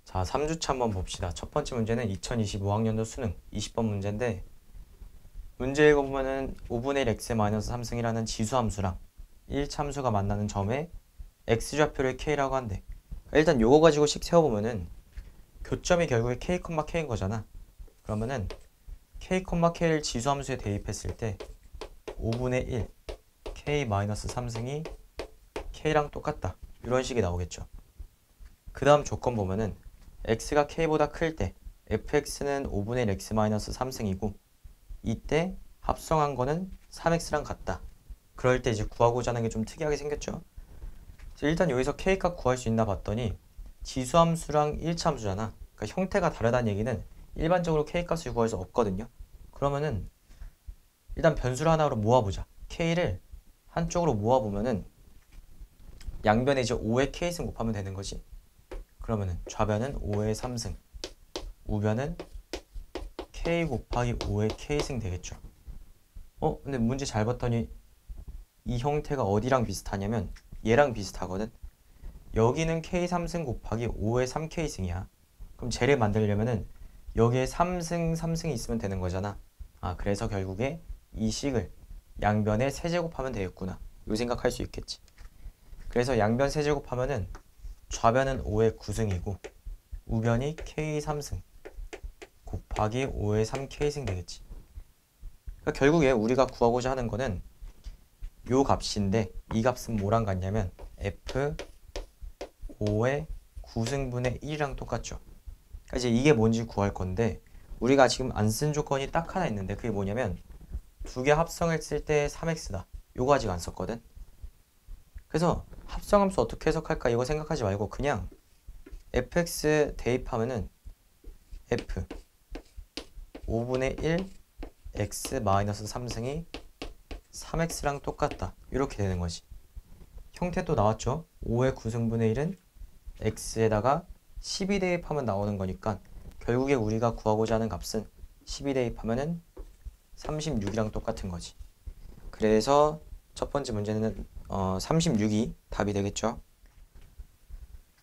자, 3주차 한번 봅시다. 첫 번째 문제는 2025학년도 수능 20번 문제인데 문제 읽어보면은 5분의 1 x-3승이라는 지수함수랑 1참수가 만나는 점에 x좌표를 k라고 한대. 일단 요거 가지고 식 세워보면은 교점이 결국에 k, k인 거잖아. 그러면은 k, k를 지수함수에 대입했을 때 5분의 1 k-3승이 k랑 똑같다. 이런 식이 나오겠죠. 그 다음 조건 보면은 x가 k보다 클 때 fx는 5분의 1 x-3승이고 이때 합성한 거는 3x랑 같다. 그럴 때 이제 구하고자 하는 게 좀 특이하게 생겼죠. 일단 여기서 k값 구할 수 있나 봤더니 지수함수랑 1참수잖아. 그러니까 형태가 다르다는 얘기는 일반적으로 k값을 구할 수 없거든요. 그러면은 일단 변수를 하나로 모아보자. k를 한쪽으로 모아보면은 양변에 이제 5의 k승 곱하면 되는 거지. 그러면은 좌변은 5의 3승, 우변은 k 곱하기 5의 k승 되겠죠. 근데 문제 잘 봤더니 이 형태가 어디랑 비슷하냐면 얘랑 비슷하거든. 여기는 k 3승 곱하기 5의 3k승이야. 그럼 쟤를 만들려면은 여기에 3승, 3승이 있으면 되는 거잖아. 그래서 결국에 이 식을 양변에 세제곱하면 되겠구나. 요 생각할 수 있겠지. 그래서 양변 세제곱하면은 좌변은 5의 9승이고 우변이 k 3승 곱하기 5의 3k승 되겠지. 그러니까 결국에 우리가 구하고자 하는 거는 요 값인데 이 값은 뭐랑 같냐면 f 5의 9승분의 1이랑 똑같죠. 그러니까 이제 이게 뭔지 구할 건데 우리가 지금 안 쓴 조건이 딱 하나 있는데 그게 뭐냐면 두 개 합성을 쓸 때 3x다. 요거 아직 안 썼거든. 그래서 합성함수 어떻게 해석할까 이거 생각하지 말고 그냥 fx 대입하면은 f 5분의 1 x-3승이 3x랑 똑같다. 이렇게 되는 거지. 형태도 나왔죠. 5의 9승분의 1은 x에다가 12 대입하면 나오는 거니까 결국에 우리가 구하고자 하는 값은 12 대입하면은 36이랑 똑같은 거지. 그래서 첫 번째 문제는 36이 답이 되겠죠.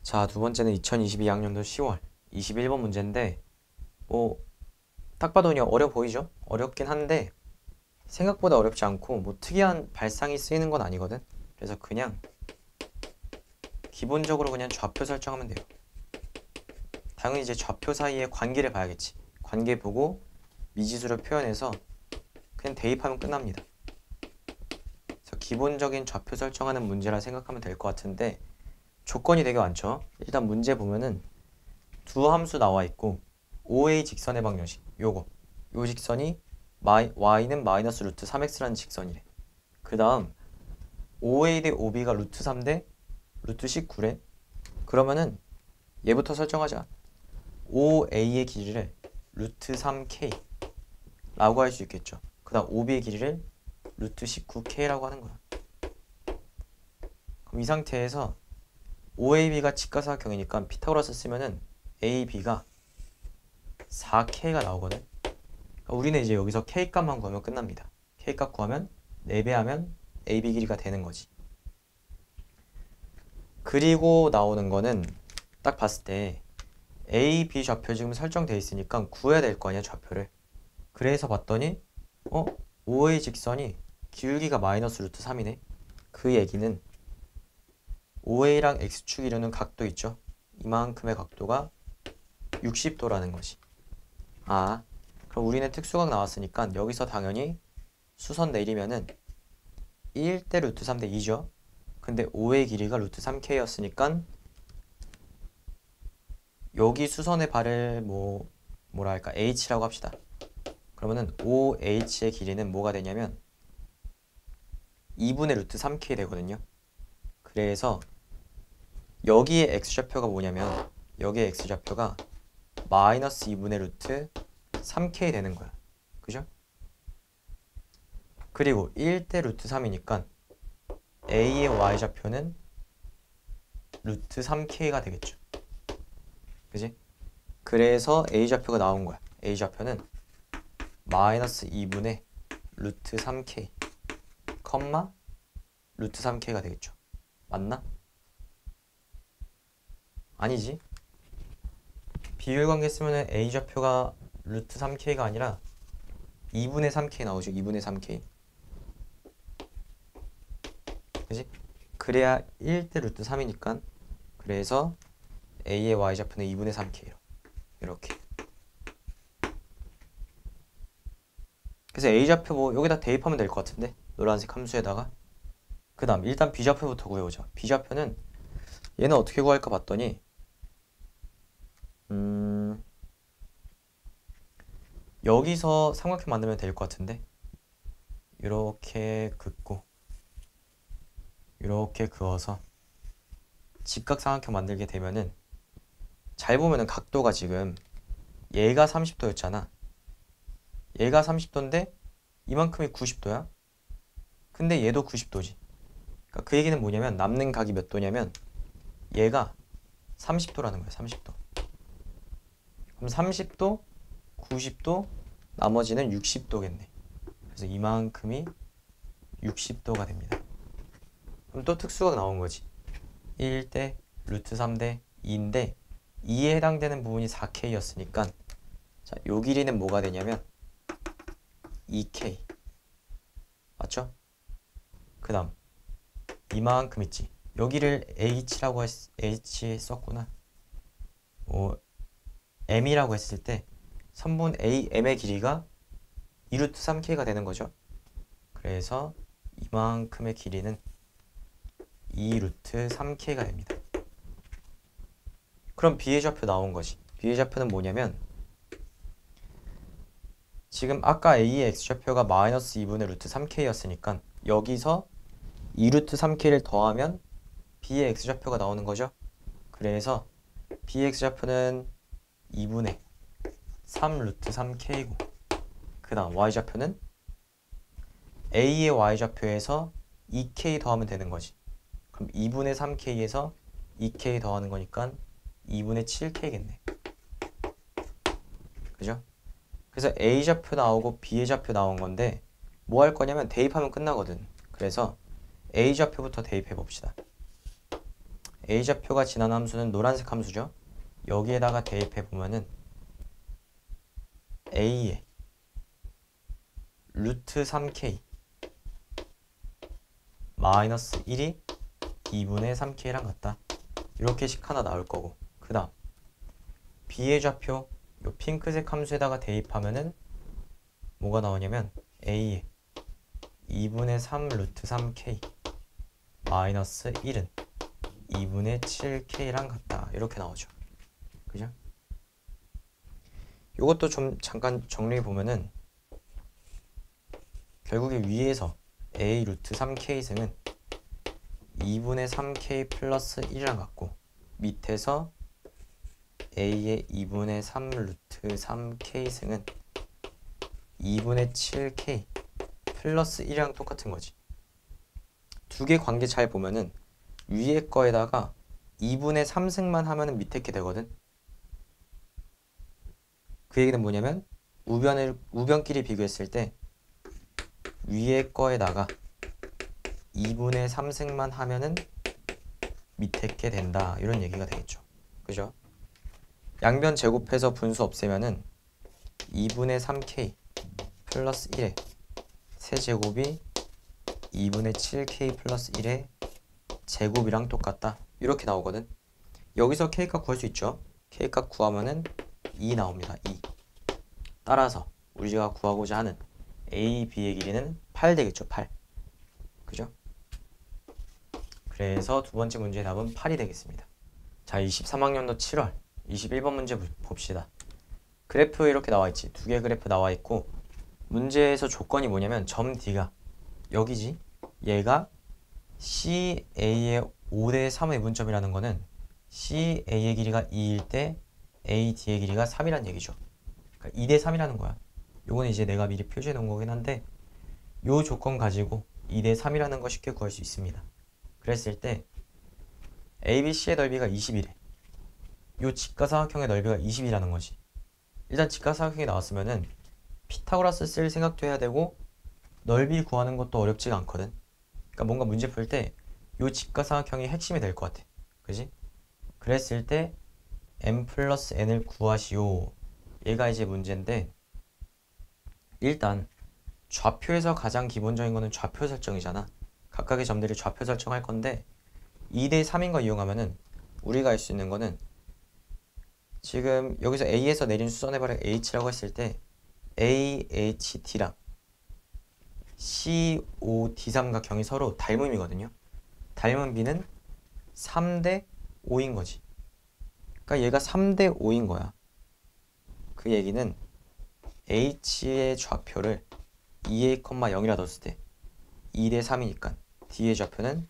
자, 두 번째는 2022학년도 10월 21번 문제인데 딱 봐도 그냥 어려 보이죠? 어렵긴 한데 생각보다 어렵지 않고 특이한 발상이 쓰이는 건 아니거든. 그래서 그냥 기본적으로 그냥 좌표 설정하면 돼요. 당연히 이제 좌표 사이의 관계를 봐야겠지. 관계 보고 미지수를 표현해서 그냥 대입하면 끝납니다. 그래서 기본적인 좌표 설정하는 문제라 생각하면 될 것 같은데 조건이 되게 많죠. 일단 문제 보면은 두 함수 나와 있고 OA 직선의 방정식 요 직선이 y는 마이너스 루트 3x라는 직선이래. 그 다음 OA 대 OB가 루트 3 대 루트 19래. 그러면은 얘부터 설정하자. OA의 길이를 루트 3k 라고 할 수 있겠죠. 그 다음 OB의 길이를 루트 19k라고 하는 거야. 그럼 이 상태에서 OAB가 직가사각형이니까 피타고라스 쓰면은 AB가 4K가 나오거든. 그러니까 우리는 이제 여기서 K 값만 구하면 끝납니다. K 값 구하면 4배하면 AB 길이가 되는 거지. 그리고 나오는 거는 딱 봤을 때 A, B 좌표 지금 설정돼 있으니까 구해야 될 거 아니야, 좌표를. 그래서 봤더니 OA 직선이 기울기가 마이너스 루트 3이네. 그 얘기는 OA랑 X축 이루는 각도 있죠. 이만큼의 각도가 60도라는 것이. 그럼 우리는 특수각 나왔으니까 여기서 당연히 수선 내리면은 1대 루트 3대 2죠. 근데 5의 길이가 루트 3k였으니까 여기 수선의 발을 뭐랄까 h라고 합시다. 그러면은 5h의 길이는 뭐가 되냐면 2분의 루트 3k 되거든요. 그래서 여기에 x좌표가 뭐냐면 여기에 x좌표가 마이너스 2분의 루트 3k 되는 거야. 그죠? 그리고 1대 루트 3이니까 a의 y좌표는 루트 3k가 되겠죠. 그지? 그래서 a좌표가 나온 거야. a좌표는 마이너스 2분의 루트 3k 컴마 루트 3k가 되겠죠. 맞나? 아니지? 비율 관계 쓰면은 A 좌표가 루트 3K가 아니라 2분의 3K 나오죠. 2분의 3K. 그지? 그래야 1대 루트 3이니까 그래서 A의 Y좌표는 2분의 3K로 이렇게. 그래서 A좌표 뭐 여기다 대입하면 될 것 같은데 노란색 함수에다가. 그 다음 일단 B좌표부터 구해보자. B좌표는 얘는 어떻게 구할까 봤더니 여기서 삼각형 만들면 될 것 같은데 이렇게 긋고 이렇게 그어서 직각삼각형 만들게 되면은 잘 보면은 각도가 지금 얘가 30도였잖아. 얘가 30도인데 이만큼이 90도야. 근데 얘도 90도지. 그러니까 그 얘기는 뭐냐면 남는 각이 몇 도냐면 얘가 30도라는 거야. 30도. 그럼 30도, 90도, 나머지는 60도겠네. 그래서 이만큼이 60도가 됩니다. 그럼 또 특수가 나온 거지. 1대 루트 3대 2인데 2에 해당되는 부분이 4K였으니까 자, 요 길이는 뭐가 되냐면 2K. 맞죠? 그 다음 이만큼 있지. 여기를 H라고 H 썼구나. M이라고 했을 때 선분 AM의 길이가 2루트 3K가 되는 거죠. 그래서 이만큼의 길이는 2루트 3K가 됩니다. 그럼 B의 좌표 나온 거지. B의 좌표는 뭐냐면 지금 아까 A의 X좌표가 마이너스 2분의 루트 3K였으니까 여기서 2루트 3K를 더하면 B의 X좌표가 나오는 거죠. 그래서 B의 X좌표는 2분의 3 루트 3K고 그 다음 Y좌표는 A의 Y좌표에서 2K 더하면 되는 거지. 그럼 2분의 3K에서 2K 더하는 거니까 2분의 7K겠네. 그죠? 그래서 A좌표 나오고 B의 좌표 나온 건데 뭐 할 거냐면 대입하면 끝나거든. 그래서 A좌표부터 대입해 봅시다. A좌표가 지난 함수는 노란색 함수죠. 여기에다가 대입해 보면은 A의 루트 3K 마이너스 1이 2분의 3K랑 같다. 이렇게 식 하나 나올 거고 그 다음 B의 좌표 요 핑크색 함수에다가 대입하면은 뭐가 나오냐면 A의 2분의 3 루트 3K 마이너스 1은 2분의 7K랑 같다. 이렇게 나오죠. 그죠? 요것도 좀 잠깐 정리해 보면은 결국에 위에서 A 루트 3K 승은 2분의 3K 플러스 1이랑 같고 밑에서 A의 2분의 3 루트 3K 승은 2분의 7K 플러스 1이랑 똑같은 거지. 두 개 관계 잘 보면은 위에 거에다가 2분의 3승만 하면은 밑에 게 되거든. 그 얘기는 뭐냐면 우변끼리 비교했을 때 위에 거에다가 2분의 3승만 하면은 밑에 게 된다. 이런 얘기가 되겠죠. 그죠? 양변 제곱해서 분수 없애면은 2분의 3K 플러스 1의 세제곱이 2분의 7K 플러스 1의 제곱이랑 똑같다. 이렇게 나오거든. 여기서 K값 구할 수 있죠. K값 구하면은 2 나옵니다. 2. 따라서 우리가 구하고자 하는 A, B의 길이는 8 되겠죠. 8. 그죠? 그래서 두 번째 문제의 답은 8이 되겠습니다. 자, 23학년도 7월 21번 문제 봅시다. 그래프 이렇게 나와 있지. 두 개 그래프 나와 있고 문제에서 조건이 뭐냐면 점 D가 여기지. 얘가 CA의 5대 3의 분점이라는 거는 CA의 길이가 2일 때 AD의 길이가 3이란 얘기죠. 그러니까 2대 3이라는 거야. 요건 이제 내가 미리 표시해 놓은 거긴 한데 요 조건 가지고 2대 3이라는 거 쉽게 구할 수 있습니다. 그랬을 때 ABC의 넓이가 20이래. 요 직가삼각형의 넓이가 20이라는 거지. 일단 직가삼각형이 나왔으면은 피타고라스 쓸 생각도 해야 되고 넓이 구하는 것도 어렵지가 않거든. 그러니까 뭔가 문제 풀 때 요 직가삼각형이 핵심이 될 것 같아. 그지? 그랬을 때 m 플러스 n을 구하시오. 얘가 이제 문제인데, 일단 좌표에서 가장 기본적인 거는 좌표 설정이잖아. 각각의 점들이 좌표 설정할 건데 2대 3인 거 이용하면은 우리가 알 수 있는 거는, 지금 여기서 A에서 내린 수선의 발을 H라고 했을 때 AHD랑 COD 삼각형이 서로 닮음이거든요. 닮은 B는 3대 5인 거지. 그러니까 얘가 3대 5인 거야. 그 얘기는 H의 좌표를 2A, 0이라 뒀을 때 2대 3이니까 D의 좌표는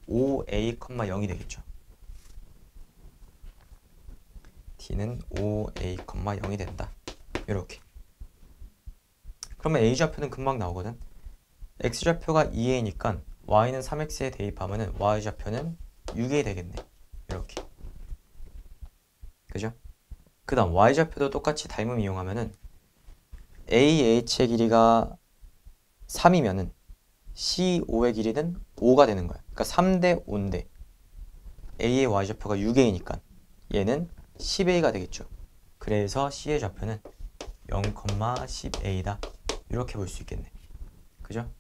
5A, 0이 되겠죠. D는 5A, 0이 된다. 이렇게. 그러면 A 좌표는 금방 나오거든. X 좌표가 2A니까 Y는 3X에 대입하면은 Y 좌표는 6A 되겠네. 이렇게. 그죠? 그 다음 Y 좌표도 똑같이 닮음 이용하면은 AH의 길이가 3이면은 C5의 길이는 5가 되는 거야. 그러니까 3대 5인데 A의 Y 좌표가 6A니까 얘는 10A가 되겠죠. 그래서 C의 좌표는 0,10A다. 이렇게 볼 수 있겠네. 그죠?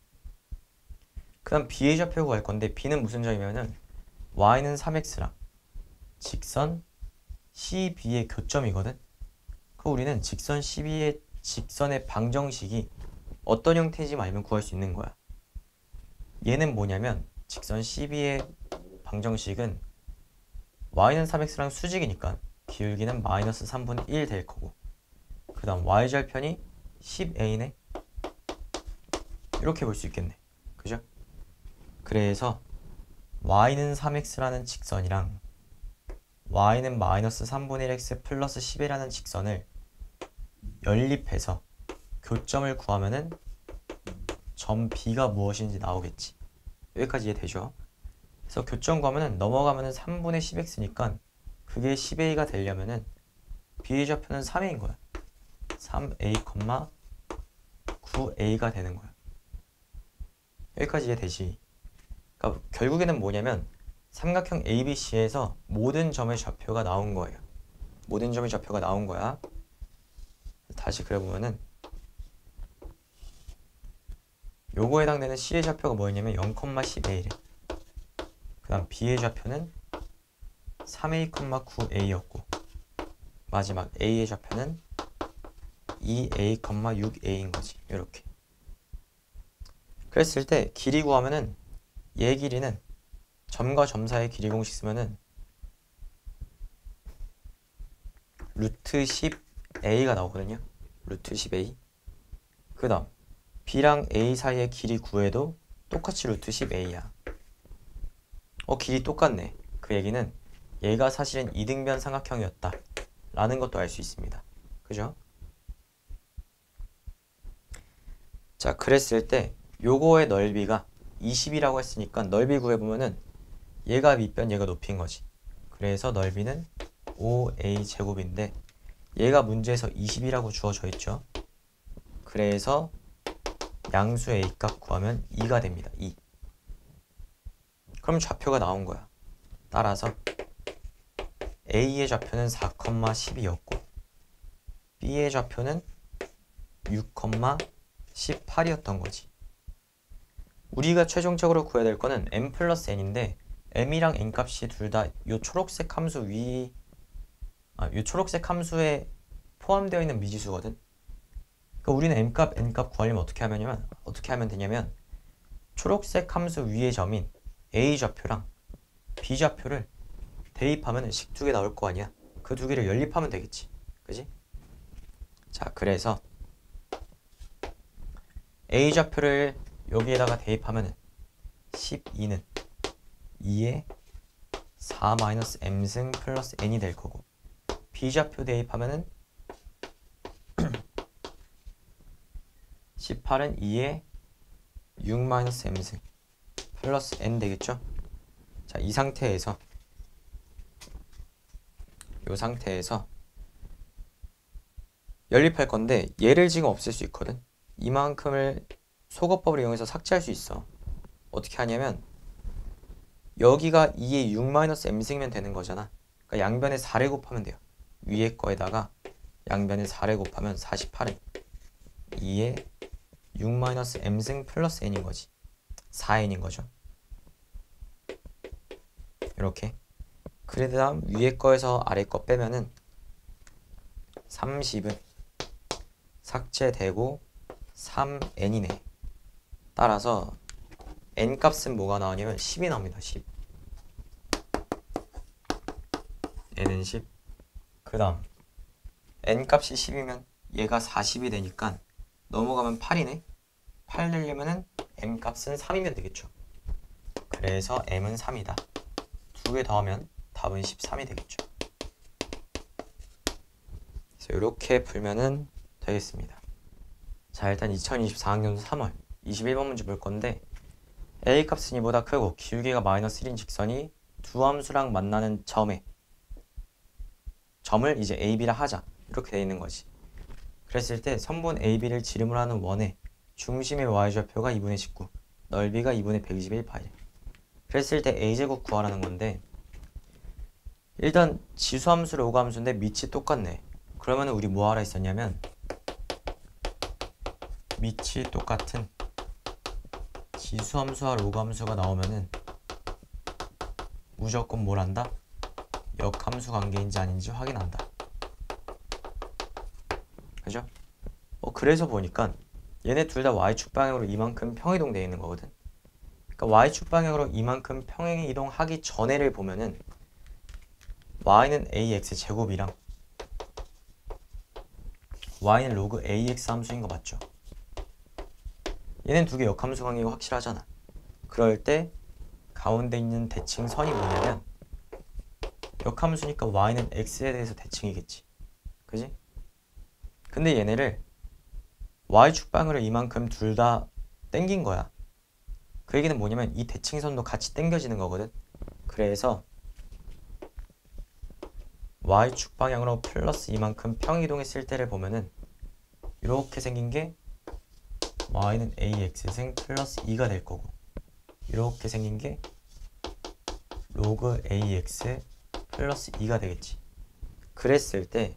그 다음 B의 좌표 구할 건데 B는 무슨 점이면은 Y는 3X랑 직선 CB의 교점이거든. 그 우리는 직선 CB의 직선의 방정식이 어떤 형태인지 알면 구할 수 있는 거야. 얘는 뭐냐면 직선 CB의 방정식은 Y는 3X랑 수직이니까 기울기는 마이너스 3분의 1 될 거고, 그 다음 Y절편이 10A네. 이렇게 볼 수 있겠네. 그죠? 그래서 Y는 3X라는 직선이랑 Y는 마이너스 3분의 1X 플러스 10이라는 직선을 연립해서 교점을 구하면은 점 B가 무엇인지 나오겠지. 여기까지 이해되죠? 그래서 교점 구하면은 넘어가면은 3분의 10X니까 그게 10A가 되려면은 B의 좌표는 3A인 거야. 3A, 9A가 되는 거야. 여기까지 이해되지? 그러니까 결국에는 뭐냐면 삼각형 ABC에서 모든 점의 좌표가 나온 거예요. 모든 점의 좌표가 나온 거야. 다시 그려보면은 요거에 해당되는 C의 좌표가 뭐였냐면 0,10A래. 그 다음 B의 좌표는 3A, 9A였고 마지막 A의 좌표는 2A, 6A인 거지. 이렇게. 그랬을 때 길이 구하면은 얘 길이는 점과 점 사이의 길이 공식 쓰면은 루트 10A가 나오거든요. 루트 10A. 그 다음 B랑 A 사이의 길이 구해도 똑같이 루트 10A야. 길이 똑같네. 그 얘기는 얘가 사실은 이등변 삼각형이었다 라는 것도 알 수 있습니다. 그죠? 자, 그랬을 때 요거의 넓이가 20이라고 했으니까 넓이 구해보면은 얘가 밑변, 얘가 높이인 거지. 그래서 넓이는 5A 제곱인데 얘가 문제에서 20이라고 주어져 있죠. 그래서 양수 A 값 구하면 2가 됩니다. 2. 그럼 좌표가 나온 거야. 따라서 A의 좌표는 4,12였고 B의 좌표는 6,18이었던 거지. 우리가 최종적으로 구해야 될 거는 m 플러스 n인데 m이랑 n 값이 둘 다 요 초록색 함수 요 초록색 함수에 포함되어 있는 미지수거든. 그러니까 우리는 m 값, n 값 구하려면 어떻게 하면 되냐면 초록색 함수 위의 점인 a 좌표랑 b 좌표를 대입하면 식 두 개 나올 거 아니야. 그 두 개를 연립하면 되겠지. 그지? 자, 그래서 a 좌표를 여기에다가 대입하면 12는 2에 4-m승 플러스 n이 될 거고, b좌표 대입하면은 18은 2에 6-m승 플러스 n 되겠죠? 자, 이 상태에서 연립할 건데 얘를 지금 없앨 수 있거든. 이만큼을 소거법을 이용해서 삭제할 수 있어. 어떻게 하냐면 여기가 2에 6-m승이면 되는 거잖아. 그러니까 양변에 4를 곱하면 돼요. 위에 거에다가 양변에 4를 곱하면 48은 2에 6-m승 플러스 n인 거지. 4n인 거죠. 이렇게. 그 다음 위에 거에서 아래 거 빼면은 30은 삭제되고 3n이네. 따라서 n 값은 뭐가 나오냐면 10이 나옵니다. 10. n은 10. 그 다음 n 값이 10이면 얘가 40이 되니까 넘어가면 8이네. 8 내려면은 m 값은 3이면 되겠죠. 그래서 m은 3이다. 두 개 더하면 답은 13이 되겠죠. 그래서 이렇게 풀면은 되겠습니다. 자, 일단 2024학년 3월 21번 문제 볼 건데 a 값은 2보다 크고 기울기가 마이너스 1인 직선이 두 함수랑 만나는 점을 이제 a, b라 하자. 이렇게 돼 있는 거지. 그랬을 때 선분 a, b를 지름으로 하는 원의 중심의 y좌표가 2분의 19, 넓이가 2분의 121파이. 그랬을 때 a제곱 구하라는 건데 일단 지수함수 로그함수인데 밑이 똑같네. 그러면 우리 뭐 하라 했었냐면 밑이 똑같은 지수함수와 로그함수가 나오면은 무조건 뭘 한다? 역함수 관계인지 아닌지 확인한다. 그죠? 그래서 보니까 얘네 둘 다 y축 방향으로 이만큼 평이동 되어 있는 거거든. 그러니까 y축 방향으로 이만큼 평행 이동하기 전에를 보면은 y는 ax 제곱이랑 y는 로그 ax 함수인 거 맞죠? 얘는 두 개 역함수 관계가 확실하잖아. 그럴 때 가운데 있는 대칭선이 뭐냐면 역함수니까 y는 x에 대해서 대칭이겠지. 그지? 근데 얘네를 y축 방향으로 이만큼 둘 다 땡긴 거야. 그 얘기는 뭐냐면 이 대칭선도 같이 땡겨지는 거거든. 그래서 y축 방향으로 플러스 이만큼 평이동했을 때를 보면은 이렇게 생긴 게 y는 ax승 플러스 2가 될 거고 이렇게 생긴 게 로그 ax 플러스 2가 되겠지. 그랬을 때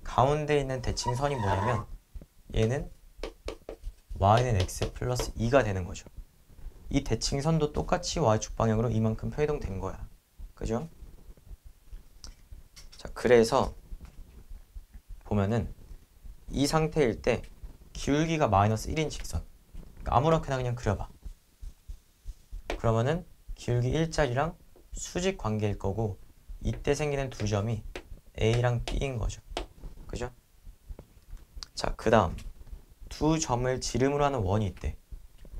가운데 있는 대칭선이 뭐냐면 얘는 y는 x 플러스 2가 되는 거죠. 이 대칭선도 똑같이 y축 방향으로 이만큼 평이동 된 거야. 그죠? 자, 그래서 보면은 이 상태일 때 기울기가 마이너스 1인 직선. 그러니까 아무렇게나 그냥 그려봐. 그러면은 기울기 1짜리랑 수직 관계일 거고 이때 생기는 두 점이 A랑 B인 거죠. 그죠? 자, 그 다음 두 점을 지름으로 하는 원이 있대.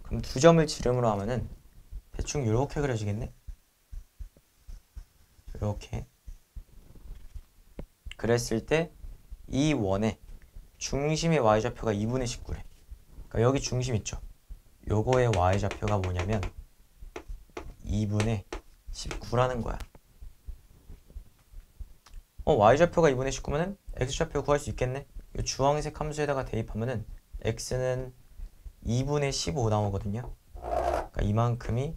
그럼 두 점을 지름으로 하면은 대충 이렇게 그려지겠네? 이렇게. 그랬을 때 이 원의 중심의 y좌표가 2분의 19래. 그러니까 여기 중심 있죠? 요거의 y좌표가 뭐냐면 2분의 19라는 거야. y좌표가 2분의 19면은 x좌표 구할 수 있겠네? 이 주황색 함수에다가 대입하면은 x는 2분의 15 나오거든요. 그러니까 이만큼이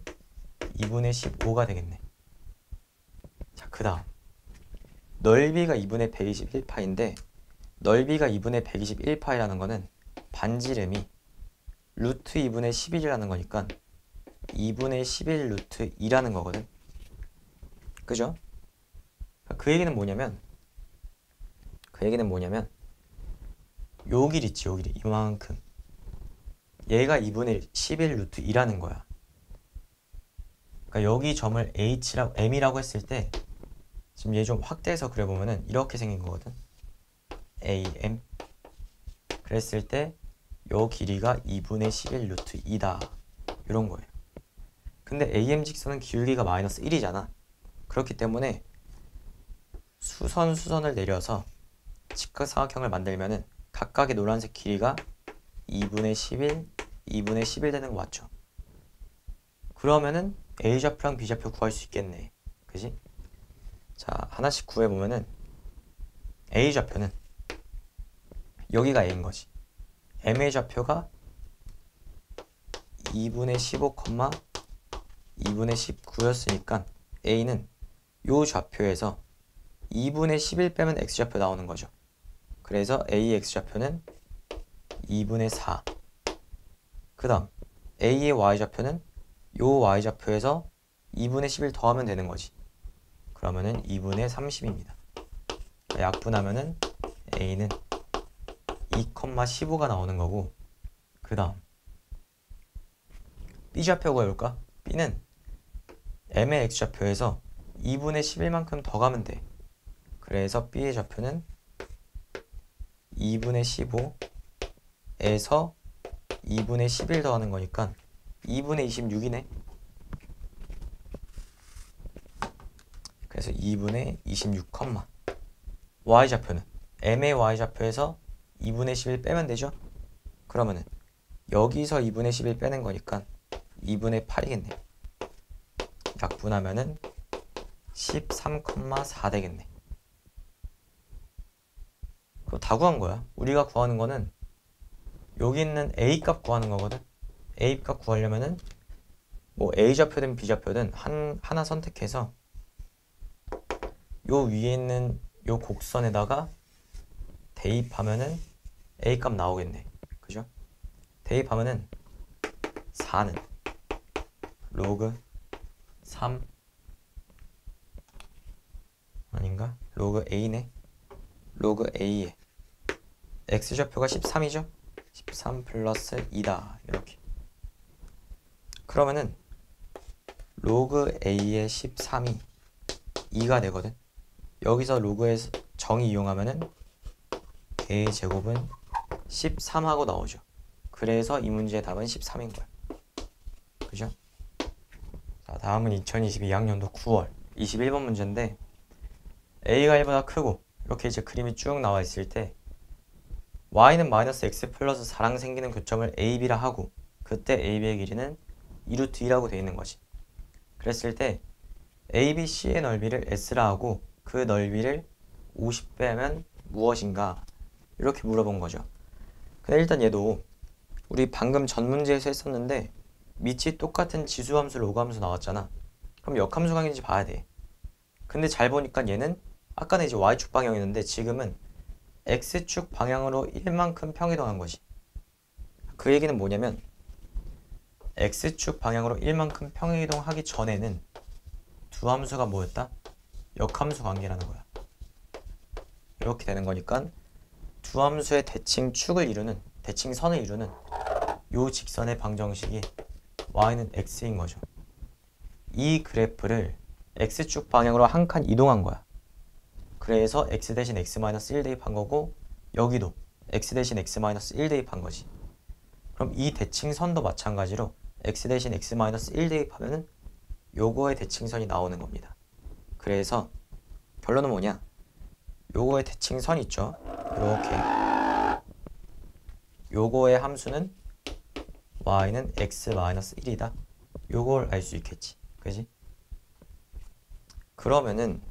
2분의 15가 되겠네. 자, 그 다음 넓이가 2분의 121파인데 넓이가 2분의 121파이라는 거는 반지름이 루트 2분의 11이라는 거니까 2분의 11 루트 2라는 거거든. 그죠? 그 얘기는 뭐냐면 요 길 있지, 요 길이 이만큼 얘가 2분의 11 루트 2라는 거야. 그러니까 여기 점을 H라고 M이라고 했을 때 지금 얘 좀 확대해서 그려보면은 이렇게 생긴 거거든. AM. 그랬을 때 요 길이가 2분의 11 루트 2다. 이런 거예요. 근데 AM 직선은 기울기가 마이너스 1이잖아. 그렇기 때문에 수선을 내려서 직각삼각형을 만들면은 각각의 노란색 길이가 2분의 11, 2분의 11 되는 거 맞죠? 그러면은 A좌표랑 B좌표 구할 수 있겠네. 그지? 자, 하나씩 구해보면은 A좌표는 여기가 A인 거지. M의 좌표가 2분의 15, 2분의 19였으니까 A는 요 좌표에서 2분의 11 빼면 x좌표 나오는 거죠. 그래서 a의 x좌표는 2분의 4. 그 다음 a의 y좌표는 요 y좌표에서 2분의 11 더하면 되는 거지. 그러면은 2분의 30입니다. 약분하면은 a는 2,15가 나오는 거고, 그 다음 b좌표 구해볼까? b는 m의 x좌표에서 2분의 11만큼 더 가면 돼. 그래서 b의 좌표는 2분의 15에서 2분의 11 더하는 거니까 2분의 26이네. 그래서 2분의 26, y좌표는 m의 y좌표에서 2분의 11 빼면 되죠? 그러면은 여기서 2분의 11 빼는 거니까 2분의 8이겠네. 약분하면은 13,4 되겠네. 그거 다 구한 거야. 우리가 구하는 거는 여기 있는 a 값 구하는 거거든. a 값 구하려면은 뭐 a 좌표든 b 좌표든 하나 선택해서 요 위에 있는 요 곡선에다가 대입하면은 a 값 나오겠네. 그죠? 대입하면은 4는 로그 3 아닌가? 로그 a네. 로그 a에 x좌표가 13이죠? 13 플러스 2다. 이렇게. 그러면은 로그 a의 13이 2가 되거든. 여기서 로그에서 정의 이용하면은 a의 제곱은 13하고 나오죠. 그래서 이 문제의 답은 13인 거야. 그죠? 자, 다음은 2022학년도 9월 21번 문제인데, a가 1보다 크고 이렇게 이제 그림이 쭉 나와 있을 때 y는 마이너스 x 플러스 4랑 생기는 교점을 a, b라 하고, 그때 a, b의 길이는 2루트 2라고 되어 있는 거지. 그랬을 때 a, b, c의 넓이를 s라 하고 그 넓이를 50 빼면 무엇인가, 이렇게 물어본 거죠. 근데 일단 얘도 우리 방금 전 문제에서 했었는데 밑이 똑같은 지수함수, 로그함수 나왔잖아. 그럼 역함수 관계인지 봐야 돼. 근데 잘 보니까 얘는 아까는 이제 y축 방향이었는데 지금은 x축 방향으로 1만큼 평이동한 거지. 그 얘기는 뭐냐면 x축 방향으로 1만큼 평이동하기 전에는 두 함수가 뭐였다? 역함수 관계라는 거야. 이렇게 되는 거니까 두 함수의 대칭축을 이루는, 대칭선을 이루는 요 직선의 방정식이 y는 x인 거죠. 이 그래프를 x축 방향으로 한 칸 이동한 거야. 그래서 x 대신 x-1 대입한 거고, 여기도 x 대신 x-1 대입한 거지. 그럼 이 대칭선도 마찬가지로 x 대신 x-1 대입하면은 요거의 대칭선이 나오는 겁니다. 그래서 결론은 뭐냐? 요거의 대칭선 있죠? 이렇게 요거의 함수는 y는 x-1이다. 요걸 알 수 있겠지. 그지? 그러면은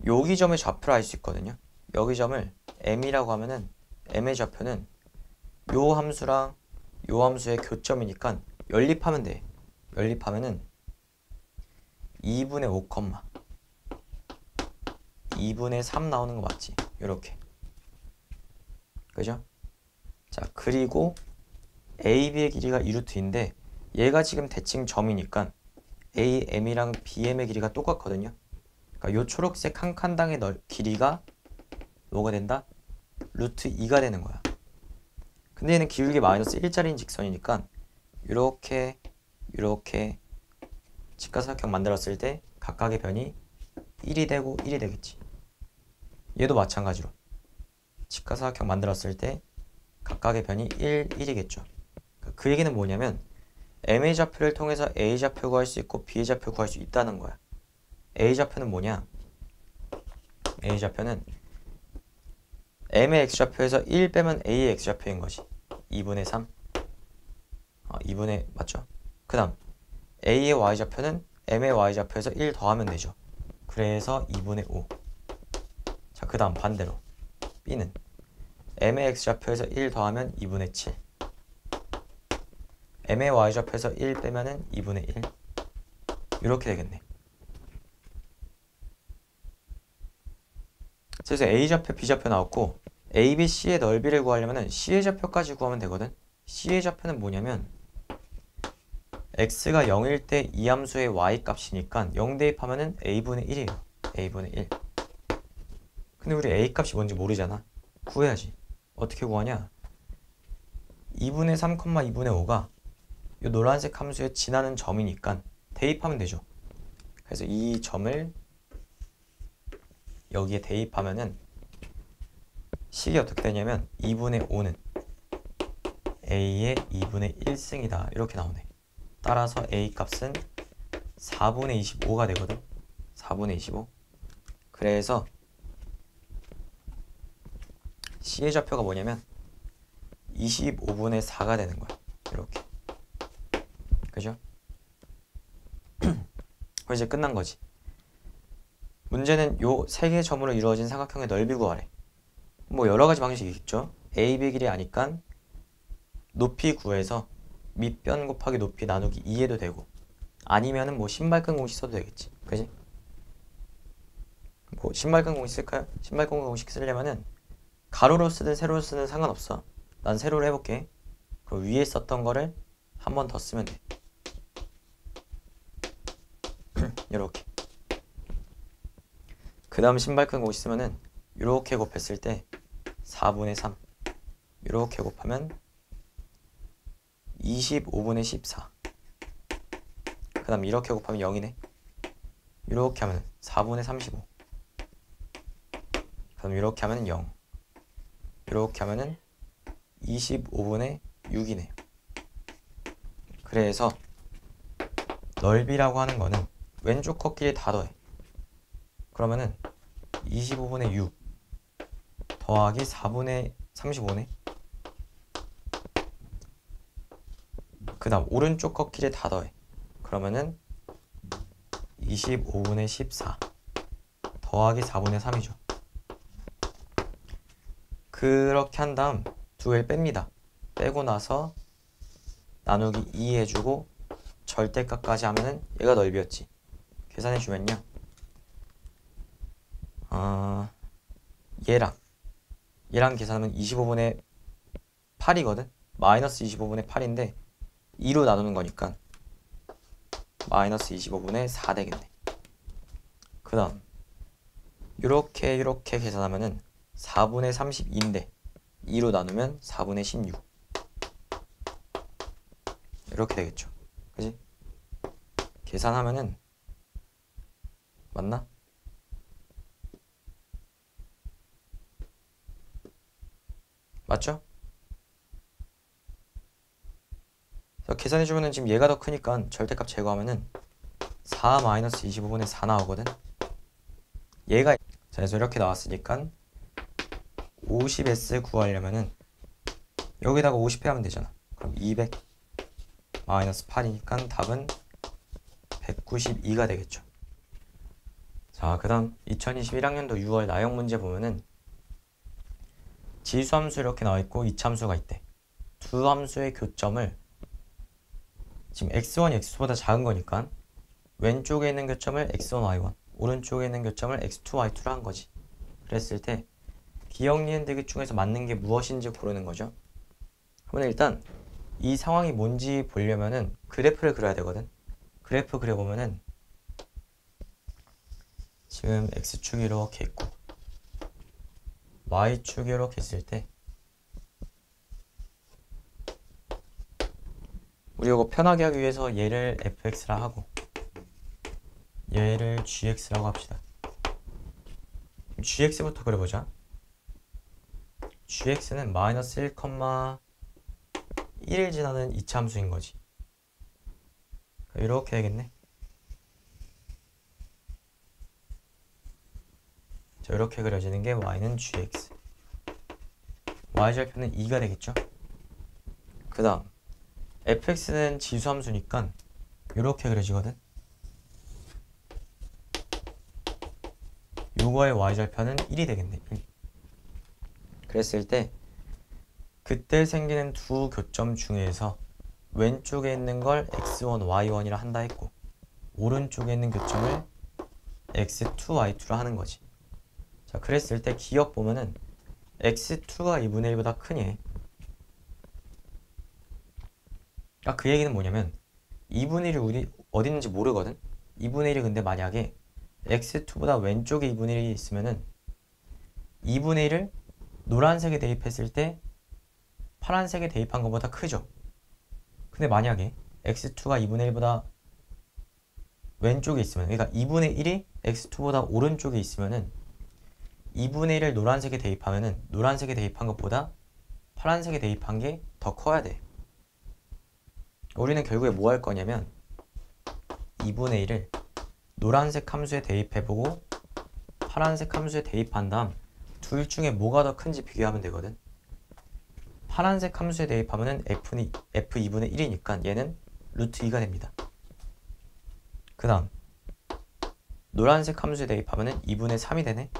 여기 점의 좌표를 알 수 있거든요. 여기 점을 m이라고 하면은 m의 좌표는 요 함수랑 요 함수의 교점이니까 연립하면 돼. 연립하면은 2분의 5, 2분의 3 나오는 거 맞지? 요렇게. 그죠? 자, 그리고 AB의 길이가 2루트인데 얘가 지금 대칭 점이니까 AM이랑 BM의 길이가 똑같거든요. 그러니까 요 초록색 한 칸당의 길이가 뭐가 된다? 루트 2가 되는 거야. 근데 얘는 기울기 마이너스 1짜리인 직선이니까 이렇게 직각삼각형 만들었을 때 각각의 변이 1이 되고 1이 되겠지. 얘도 마찬가지로 직각삼각형 만들었을 때 각각의 변이 1, 1이겠죠. 그 얘기는 뭐냐면 m의 좌표를 통해서 a 좌표 구할 수 있고 b의 좌표 구할 수 있다는 거야. a 좌표는 뭐냐? a 좌표는 m의 x좌표에서 1 빼면 a의 x좌표인 것이 2분의 3 2분의 맞죠? 그 다음 a의 y좌표는 m의 y좌표에서 1 더하면 되죠. 그래서 2분의 5. 자, 그 다음 반대로 b는 m의 x좌표에서 1 더하면 2분의 7, m의 y좌표에서 1 빼면은 2분의 1, 이렇게 되겠네. 그래서 A좌표, B좌표 나왔고 A, B, C의 넓이를 구하려면 C의 좌표까지 구하면 되거든. C의 좌표는 뭐냐면 x가 0일 때 이 함수의 y 값이니까 0 대입하면은 a분의 1이에요. a분의 1. 근데 우리 a 값이 뭔지 모르잖아. 구해야지. 어떻게 구하냐? 2분의 3, 2분의 5가 이 노란색 함수에 지나는 점이니까 대입하면 되죠. 그래서 이 점을 여기에 대입하면은 식이 어떻게 되냐면 2분의 5는 a의 2분의 1승이다. 이렇게 나오네. 따라서 a 값은 4분의 25가 되거든. 4분의 25. 그래서 C의 좌표가 뭐냐면 25분의 4가 되는 거야. 이렇게. 그죠? 그럼 이제 끝난 거지. 문제는 요 세 개의 점으로 이루어진 삼각형의 넓이 구하래. 뭐 여러 가지 방식이 있죠. A, B 길이 아니까 높이 구해서 밑변 곱하기 높이 나누기 2해도 되고, 아니면은 뭐 신발끈 공식 써도 되겠지. 그지? 뭐 신발끈 공식 쓸까요? 신발끈 공식 쓰려면은 가로로 쓰든 세로로 쓰든 상관없어. 난 세로로 해볼게. 그럼 위에 썼던 거를 한 번 더 쓰면 돼. 이렇게. 그 다음 신발끈 공식 쓰면은 이렇게 곱했을 때 4분의 3 이렇게 곱하면 25분의 14. 그 다음 이렇게 곱하면 0이네. 이렇게 하면 4분의 35. 그럼 이렇게 하면 0. 이렇게 하면은 25분의 6이네요. 그래서 넓이라고 하는 거는 왼쪽 컷끼리 다 더해. 그러면은 25분의 6 더하기 4분의 35네. 그 다음 오른쪽 컷끼리 다 더해. 그러면은 25분의 14 더하기 4분의 3이죠. 그렇게 한 다음 두 개를 뺍니다. 빼고 나서 나누기 2 해주고 절대값까지 하면은 얘가 넓이였지. 계산해주면요. 얘랑 계산하면 25분의 8이거든. 마이너스 25분의 8인데 2로 나누는 거니까 마이너스 25분의 4 되겠네. 그 다음 이렇게 계산하면은 4분의 32인데 2로 나누면 4분의 16 이렇게 되겠죠. 그지? 계산하면은 맞나? 맞죠? 계산해주면은 지금 얘가 더 크니까 절대값 제거하면은 4 마이너스 25분의 4 나오거든. 얘가 자, 그래서 이렇게 나왔으니까 50S 구하려면은 여기다가 50 하면 되잖아. 그럼 200 마이너스 8이니까 답은 192가 되겠죠. 자, 그 다음 2021학년도 6월 나형 문제 보면은 지수함수 이렇게 나와있고 이차함수가 있대. 두 함수의 교점을 지금 x1이 x2보다 작은 거니까 왼쪽에 있는 교점을 x1, y1 오른쪽에 있는 교점을 x2, y2로 한 거지. 그랬을 때 기억, 니은, 디귿 중에서 맞는 게 무엇인지 고르는 거죠. 그러면 일단 이 상황이 뭔지 보려면은 그래프를 그려야 되거든. 그래프 그려보면은 지금 x축이 이렇게 있고 y축이 이렇게 있을 때 우리 이거 편하게 하기 위해서 얘를 fx라 하고 얘를 gx라고 합시다. gx부터 그려보자. gx는 마이너스 1,1을 지나는 이차함수인 거지. 이렇게 되겠네. 자, 이렇게 그려지는 게 y는 gx, y절편은 2가 되겠죠. 그 다음 fx는 지수함수니까 이렇게 그려지거든. 요거의 y절편은 1이 되겠네. 1. 그랬을 때 그때 생기는 두 교점 중에서 왼쪽에 있는 걸 x1, y1이라 한다 했고 오른쪽에 있는 교점을 x2, y2로 하는 거지. 자, 그랬을 때 기억 보면은 x2가 2분의 1보다 크니. 그 얘기는 뭐냐면 2분의 1이 우리 어디 있는지 모르거든. 2분의 1이 근데 만약에 x2보다 왼쪽에 2분의 1이 있으면은 2분의 1을 노란색에 대입했을 때 파란색에 대입한 것보다 크죠. 근데 만약에 x2가 2분의 1보다 왼쪽에 있으면, 그러니까 2분의 1이 x2보다 오른쪽에 있으면은 2분의 1을 노란색에 대입하면은 노란색에 대입한 것보다 파란색에 대입한 게 더 커야 돼. 우리는 결국에 뭐 할 거냐면 2분의 1을 노란색 함수에 대입해보고 파란색 함수에 대입한 다음 둘 중에 뭐가 더 큰지 비교하면 되거든. 파란색 함수에 대입하면은 f2분의 1이니까 얘는 루트 2가 됩니다. 그 다음 노란색 함수에 대입하면은 2분의 3이 되네.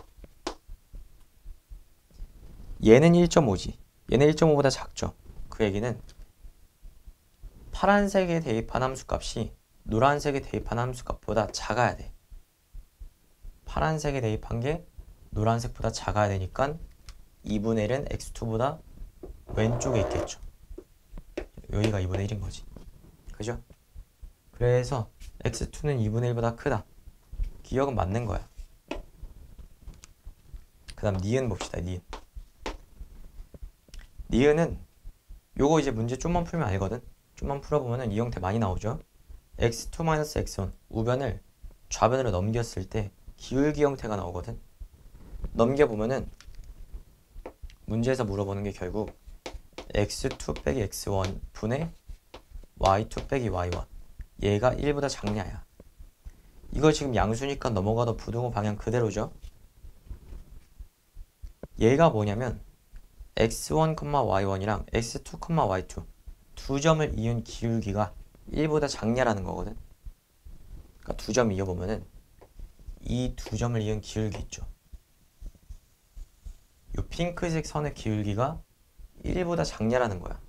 얘는 1.5지. 얘는 1.5보다 작죠. 그 얘기는 파란색에 대입한 함수값이 노란색에 대입한 함수값보다 작아야 돼. 파란색에 대입한 게 노란색보다 작아야 되니까 2분의 1은 x2보다 왼쪽에 있겠죠. 여기가 2분의 1인 거지. 그죠? 그래서 x2는 2분의 1보다 크다. 기억은 맞는 거야. 그 다음 니은 봅시다. 니은은 요거 이제 문제 좀만 풀면 알거든. 좀만 풀어보면은 이 형태 많이 나오죠. x2-x1 우변을 좌변으로 넘겼을 때 기울기 형태가 나오거든. 넘겨보면은 문제에서 물어보는 게 결국 x2 빼기 x1 분의 y2 빼기 y1 얘가 1보다 작냐야. 이거 지금 양수니까 넘어가도 부등호 방향 그대로죠. 얘가 뭐냐면 x1, y1이랑 x2, y2 두 점을 이은 기울기가 1보다 작냐라는 거거든. 그러니까 두 점 이어보면은 이 두 점을 이은 기울기 있죠. 이 핑크색 선의 기울기가 1보다 작냐라는 거야.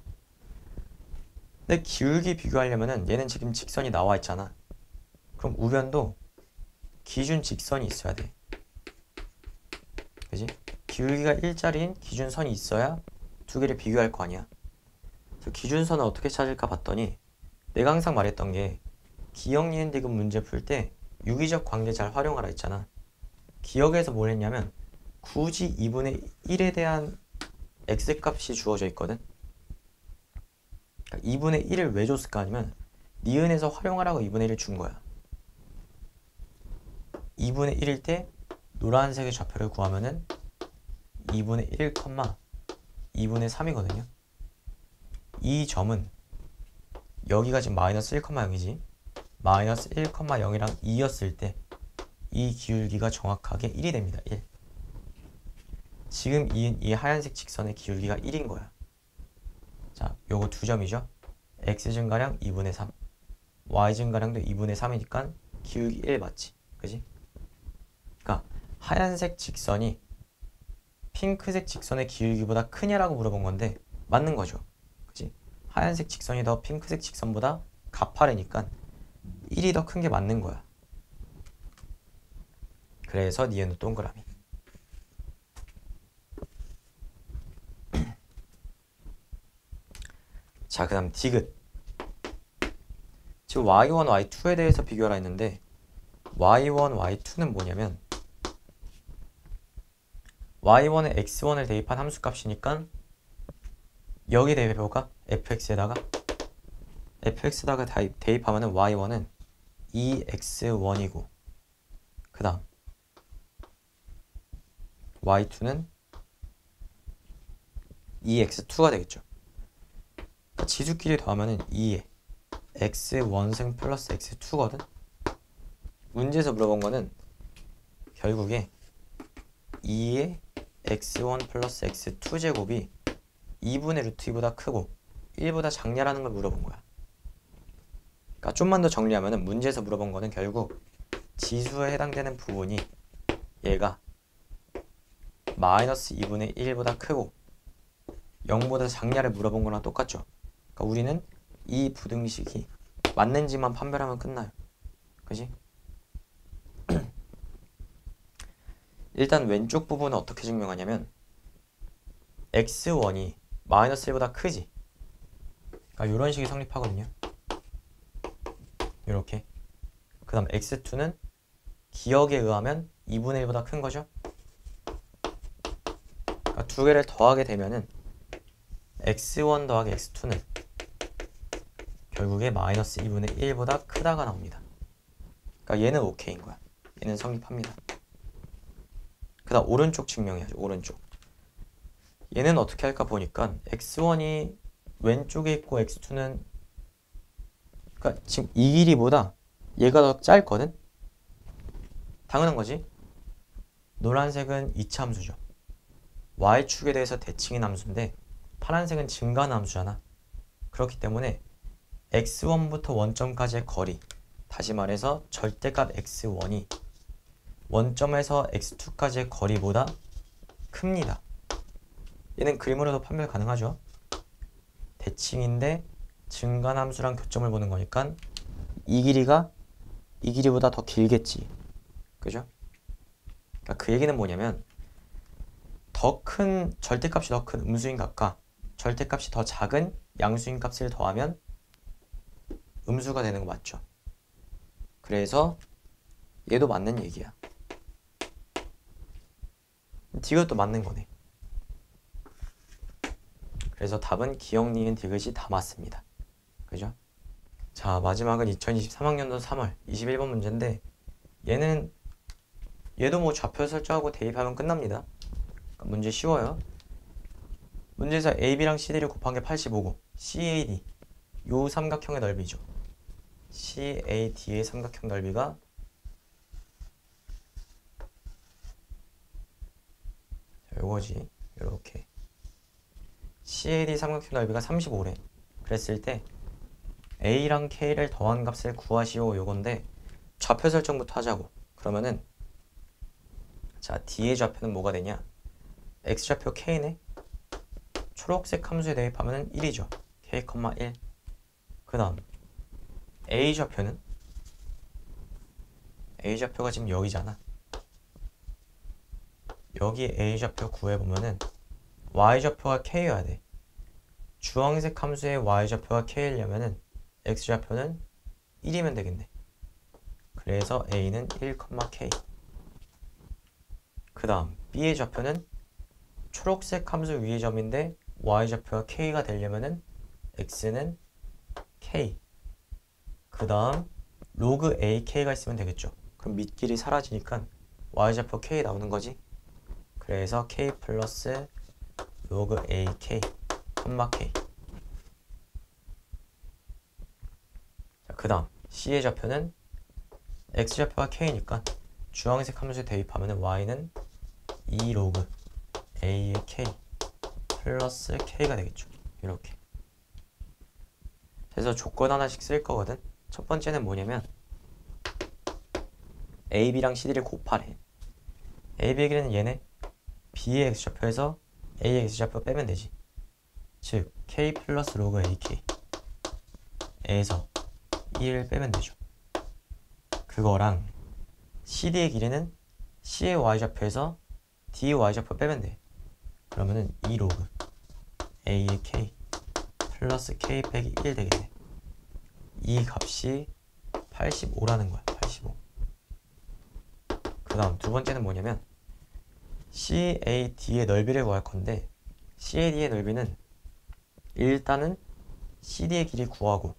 근데 기울기 비교하려면은 얘는 지금 직선이 나와 있잖아. 그럼 우변도 기준 직선이 있어야 돼. 그지? 기울기가 1짜리인 기준선이 있어야 두 개를 비교할 거 아니야. 그래서 기준선을 어떻게 찾을까 봤더니 내가 항상 말했던 게 기억, 니은, 디귿 문제 풀 때 유기적 관계 잘 활용하라 했잖아. 기억에서 뭘 했냐면 굳이 2분의 1에 대한 x값이 주어져 있거든. 그러니까 2분의 1을 왜 줬을까 아니면 니은에서 활용하라고 2분의 1을 준 거야. 2분의 1일 때 노란색의 좌표를 구하면은 2분의 1, 2분의 3이거든요. 이 점은 여기가 지금 마이너스 1,0이지. 마이너스 1,0이랑 2였을 때 이 기울기가 정확하게 1이 됩니다. 1. 지금 이 하얀색 직선의 기울기가 1인 거야. 자, 요거 두 점이죠. x 증가량 2분의 3, y 증가량도 2분의 3이니까 기울기 1 맞지? 그지? 그러니까 하얀색 직선이 핑크색 직선의 기울기보다 크냐라고 물어본 건데 맞는 거죠. 그지? 하얀색 직선이 더 핑크색 직선보다 가파르니까 1이 더 큰 게 맞는 거야. 그래서 니은도 동그라미. 자, 그 다음 디귿. 지금 y1, y2에 대해서 비교하라 했는데 y1, y2는 뭐냐면 y1에 x1을 대입한 함수값이니까 여기 대입해볼까? fx에다가 대입하면 y1은 2x1이고 그 다음 y2는 2x2가 되겠죠. 그러니까 지수끼리 더하면 2에 x1승 플러스 x2거든. 문제에서 물어본 거는 결국에 2의 x1 플러스 x2 제곱이 2분의 루트 2보다 크고 1보다 작냐라는 걸 물어본 거야. 그러니까 좀만 더 정리하면 문제에서 물어본 거는 결국 지수에 해당되는 부분이 얘가 마이너스 2분의 1보다 크고 0보다 작냐를 물어본 거랑 똑같죠. 그러니까 우리는 이 부등식이 맞는지만 판별하면 끝나요. 그지? 일단 왼쪽 부분은 어떻게 증명하냐면 x1이 마이너스 1보다 크지. 그러니까 이런 식이 성립하거든요. 이렇게. 그 다음 x2는 기억에 의하면 2분의 1보다 큰 거죠. 그러니까 두 개를 더하게 되면은 x1 더하기 x2는 결국에 마이너스 2분의 1보다 크다가 나옵니다. 그러니까 얘는 오케이인 거야. 얘는 성립합니다. 그 다음 오른쪽 증명해야죠. 오른쪽. 얘는 어떻게 할까 보니까 x1이 왼쪽에 있고 x2는 그러니까 지금 이 길이보다 얘가 더 짧거든? 당연한 거지. 노란색은 이차함수죠. y축에 대해서 대칭인 함수인데 파란색은 증가한 함수잖아. 그렇기 때문에 x1부터 원점까지의 거리, 다시 말해서 절대값 x1이 원점에서 x2까지의 거리보다 큽니다. 얘는 그림으로도 판별 가능하죠. 대칭인데 증가한 함수랑 교점을 보는 거니까 이 길이가 이 길이보다 더 길겠지. 그죠? 그러니까 그 얘기는 뭐냐면 절대값이 더 큰 음수인 값과 절대값이 더 작은 양수인 값을 더하면 음수가 되는 거 맞죠? 그래서 얘도 맞는 얘기야. 디귿도 맞는 거네. 그래서 답은 기억, 니은, 디귿이 다 맞습니다. 그죠? 자, 마지막은 2023학년도 3월 21번 문제인데 얘도 뭐 좌표 설정하고 대입하면 끝납니다. 그러니까 문제 쉬워요. 문제에서 AB랑 CD를 곱한 게 85고 CAD 요 삼각형의 넓이죠. CAD의 삼각형 넓이가 요거지. 요렇게 CAD 삼각형 넓이가 35래. 그랬을 때 A랑 K를 더한 값을 구하시오 요건데 좌표 설정부터 하자고. 그러면은 자, D의 좌표는 뭐가 되냐? X좌표 K네. 초록색 함수에 대입하면 1이죠. K, 1. 그 다음 A좌표는? A좌표가 지금 여기잖아. 여기 A좌표 구해보면은 Y좌표가 K여야 돼. 주황색 함수의 Y좌표가 K이려면은 X좌표는 1이면 되겠네. 그래서 A는 1,K. 그 다음 B의 좌표는 초록색 함수 위의 점인데 Y좌표가 K가 되려면은 X는 K. 그 다음 로그 AK가 있으면 되겠죠. 그럼 밑길이 사라지니까 Y좌표 K 나오는 거지. 그래서 K 플러스 로그 AK, K. 자, 그 다음 C의 좌표는 X좌표가 K니까 주황색 함수에 대입하면 Y는 2 로그 A의 K 플러스 K가 되겠죠. 이렇게. 그래서 조건 하나씩 쓸 거거든. 첫 번째는 뭐냐면 AB랑 CD를 곱하래. AB의 길이는 얘네. B의 X좌표에서 A의 X좌표 빼면 되지. 즉 K 플러스 로그 AK 에서 1을 빼면 되죠. 그거랑 CD의 길이는 C의 Y좌표에서 D의 Y좌표 빼면 돼. 그러면은 2 로그 A의 K 플러스 K 빼기 1 되겠네. 이 값이 85라는 거야. 85. 그 다음 두 번째는 뭐냐면 CAD의 넓이를 구할 건데 CAD의 넓이는 일단은 CD의 길이 구하고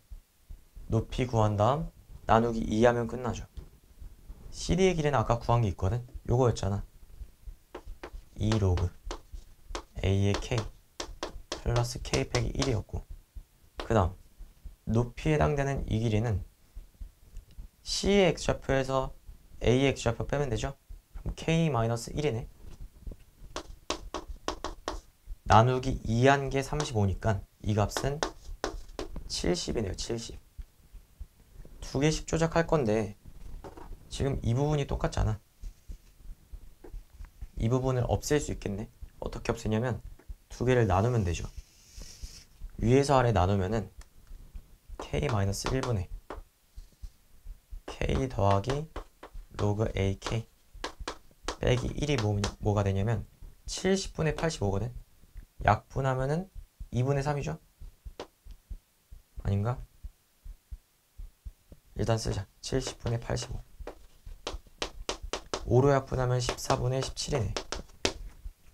높이 구한 다음 나누기 2 하면 끝나죠. CD의 길이는 아까 구한 게 있거든. 요거였잖아. 2 로그 A의 K 플러스 K 빼기 1이었고 그 다음 높이에 해당되는 이 길이는 C의 X좌표에서 A의 X좌표 빼면 되죠. 그럼 K 마이너스 1이네. 나누기 2한 게 35니까 이 값은 70이네요. 70. 두 개씩 조작할 건데 지금 이 부분이 똑같잖아. 이 부분을 없앨 수 있겠네. 어떻게 없애냐면 두 개를 나누면 되죠. 위에서 아래 나누면은 K-1분의 K 더하기 로그 AK 빼기 1이 뭐가 되냐면 70분의 85거든. 약분하면은 2분의 3이죠? 아닌가? 일단 쓰자. 70분의 85. 5로 약분하면 14분의 17이네.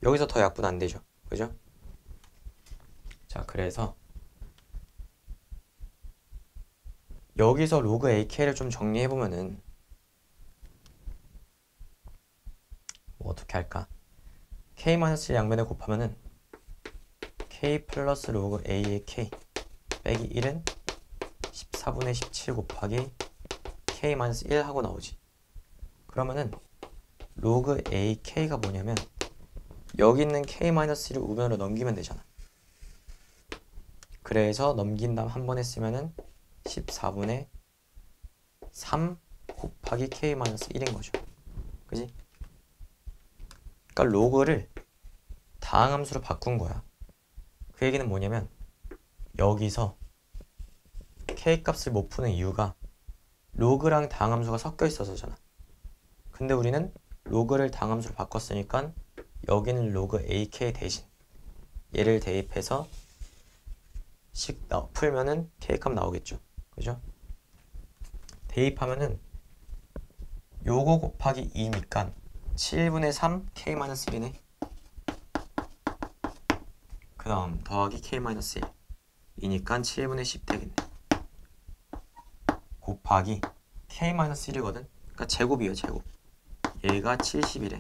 여기서 더 약분 안 되죠? 그죠? 자, 그래서 여기서 로그 AK를 좀 정리해보면은 뭐 어떻게 할까? K-1 양면에 곱하면은 K 플러스 로그 A의 K 빼기 1은 14분의 17 곱하기 K-1 하고 나오지. 그러면은 로그 AK가 뭐냐면 여기 있는 K-1을 우변으로 넘기면 되잖아. 그래서 넘긴 다음 한 번 했으면은 14분의 3 곱하기 K-1인 거죠. 그지? 그러니까 로그를 다항함수로 바꾼 거야. 그 얘기는 뭐냐면 여기서 K 값을 못 푸는 이유가 로그랑 다항함수가 섞여 있어서잖아. 근데 우리는 로그를 다항함수로 바꿨으니까 여기는 로그 AK 대신 얘를 대입해서 풀면은 K 값 나오겠죠. 그죠? 대입하면은 요거 곱하기 2니까 7분의 3 K-1이네. 그 다음 더하기 K-1 이니까 7분의 10 되겠네. 곱하기 K-1이거든. 그러니까 제곱이에요, 제곱. 얘가 70이래.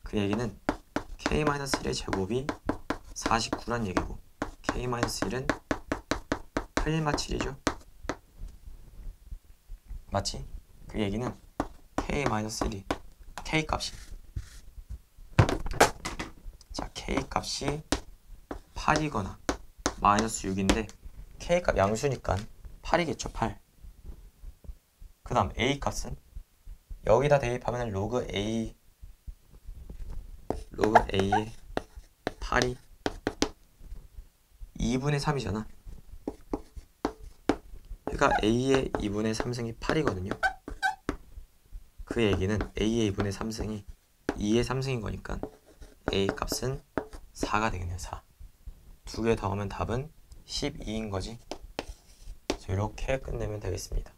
그 얘기는 K-1의 제곱이 49란 얘기고 K-1은 8-7이죠. 맞지? 그 얘기는 K-1이 K값이 자, K값이 8이거나 마이너스 6인데 K값 양수니까 8이겠죠, 8. 그 다음 A값은 여기다 대입하면 로그 A의 8이 2분의 3이잖아. 그러니까 A의 2분의 3승이 8이거든요. 그 얘기는 A의 2분의 3승이 2의 3승인 거니까 A 값은 4가 되겠네요. 4. 두 개 더하면 답은 12인 거지. 이렇게 끝내면 되겠습니다.